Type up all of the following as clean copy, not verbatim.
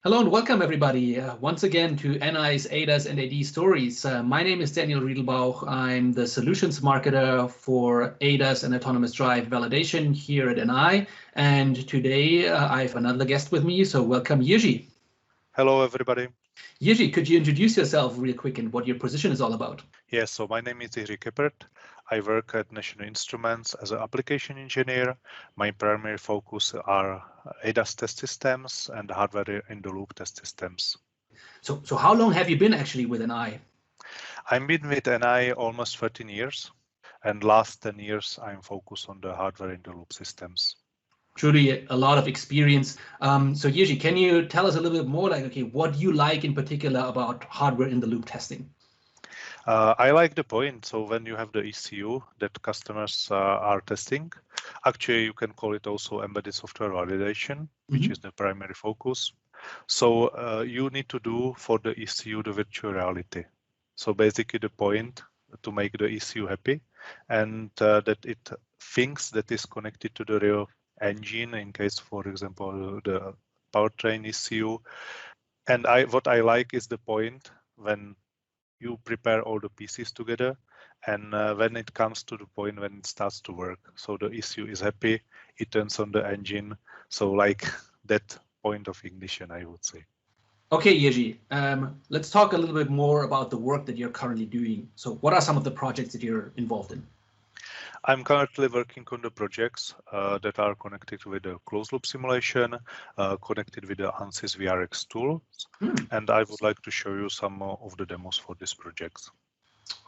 Hello and welcome everybody once again to NI's ADAS and AD stories. My name is Daniel Riedelbauch. I'm the solutions marketer for ADAS and autonomous drive validation here at NI. And today I have another guest with me, so welcome Jiří. Hello everybody. Jiří, could you introduce yourself real quick and what your position is all about? Yes, so my name is Jiří Keppert. I work at National Instruments as an application engineer. My primary focus are ADAS test systems and hardware-in-the-loop test systems. So how long have you been actually with NI? I've been with NI almost 13 years, and last 10 years I'm focused on the hardware-in-the-loop systems. Truly a lot of experience. So Jiří, can you tell us a little bit more, like, okay, what you like in particular about hardware-in-the-loop testing? I like the point. So when you have the ECU that customers are testing, actually you can call it also embedded software validation, which is the primary focus. So you need to do for the ECU the virtual reality. So basically the point to make the ECU happy and that it thinks that is connected to the real engine in case, for example, the powertrain ECU. And what I like is the point when you prepare all the pieces together, and when it comes to the point when it starts to work, so the ECU is happy, it turns on the engine, so like that point of ignition, I would say. Okay, Jiří, let's talk a little bit more about the work that you're currently doing. So what are some of the projects that you're involved in? I'm currently working on the projects that are connected with the closed loop simulation, connected with the ANSYS VRX tools, and I would like to show you some of the demos for these projects.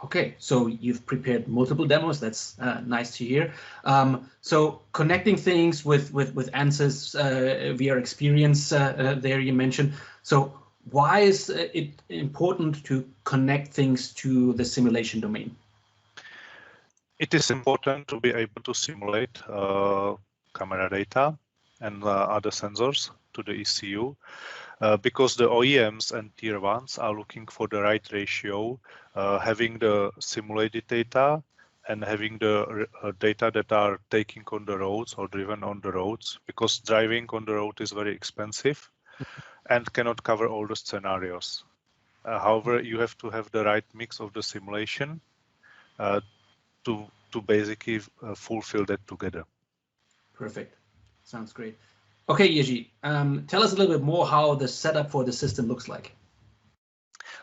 Okay, so you've prepared multiple demos. That's nice to hear. So connecting things with ANSYS VRXPERIENCE there you mentioned. So why is it important to connect things to the simulation domain? It is important to be able to simulate camera data and other sensors to the ECU because the OEMs and tier ones are looking for the right ratio, having the simulated data and having the data that are taking on the roads or driven on the roads, because driving on the road is very expensive and cannot cover all the scenarios. However, you have to have the right mix of the simulation to basically fulfill that together. Perfect. Sounds great. Okay, Jiří, tell us a little bit more how the setup for the system looks like.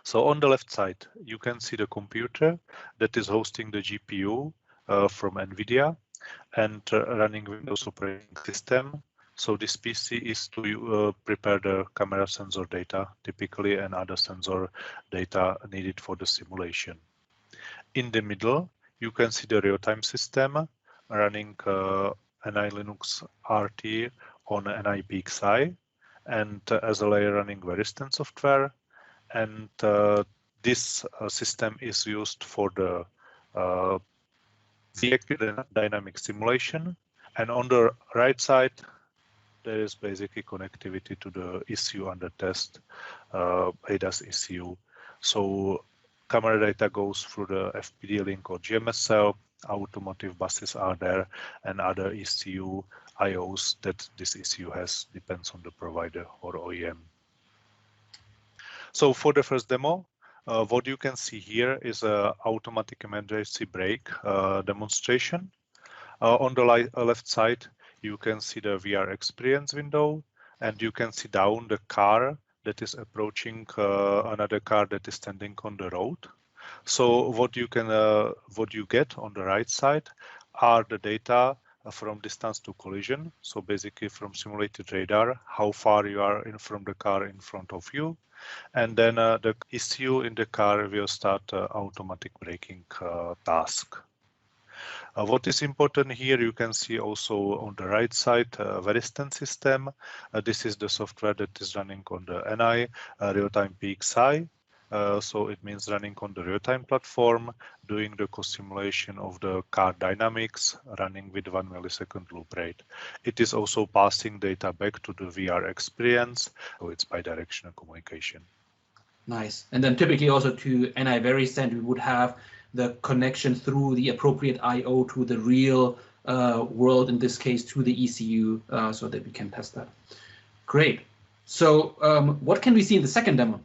So on the left side, you can see the computer that is hosting the GPU from NVIDIA and running Windows operating system. So this PC is to prepare the camera sensor data typically and other sensor data needed for the simulation. In the middle, you can see the real-time system running NI Linux RT on NI PXI and as a layer running Veristan software. And this system is used for the vehicle dynamic simulation. And on the right side, there is basically connectivity to the ECU under test, ADAS ECU. So camera data goes through the FPD link or GMSL, automotive buses are there, and other ECU IOs that this ECU has, depends on the provider or OEM. So for the first demo, what you can see here is an automatic emergency brake demonstration. On the left side, you can see the VRXPERIENCE window, and you can see down the car that is approaching another car that is standing on the road. So what you get on the right side are the data from distance to collision. So basically from simulated radar, how far you are from the car in front of you. And then the ECU in the car will start automatic braking task. What is important here, you can see also on the right side, Veristan system. This is the software that is running on the NI real-time PXI. So it means running on the real-time platform, doing the co-simulation of the car dynamics, running with 1 millisecond loop rate. It is also passing data back to the VRXPERIENCE, so it's bidirectional communication. Nice. And then typically also to NI Veristan, we would have the connection through the appropriate I/O to the real world, in this case to the ECU, so that we can test that. Great. So what can we see in the second demo?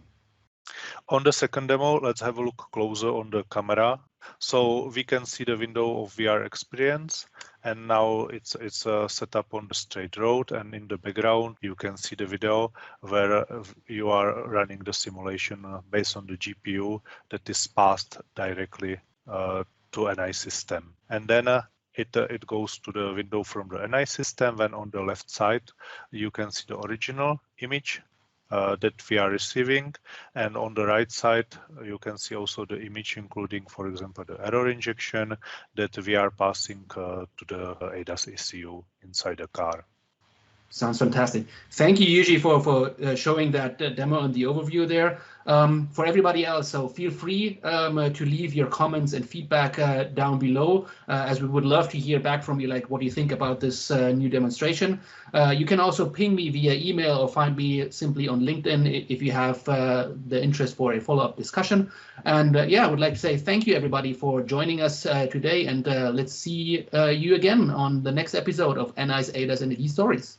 On the second demo, let's have a look closer on the camera. So we can see the window of VRXPERIENCE, and now it's set up on the straight road, and in the background you can see the video where you are running the simulation based on the GPU that is passed directly to NI system. And then it goes to the window from the NI system, when on the left side you can see the original image that we are receiving, and on the right side you can see also the image including, for example, the error injection that we are passing to the ADAS ECU inside the car. Sounds fantastic. Thank you, Yuji, for showing that demo and the overview there. For everybody else, so feel free to leave your comments and feedback down below, as we would love to hear back from you, like what do you think about this new demonstration. You can also ping me via email or find me simply on LinkedIn if you have the interest for a follow-up discussion. And yeah, I would like to say thank you, everybody, for joining us today, and let's see you again on the next episode of NI's ADAS and EV Stories.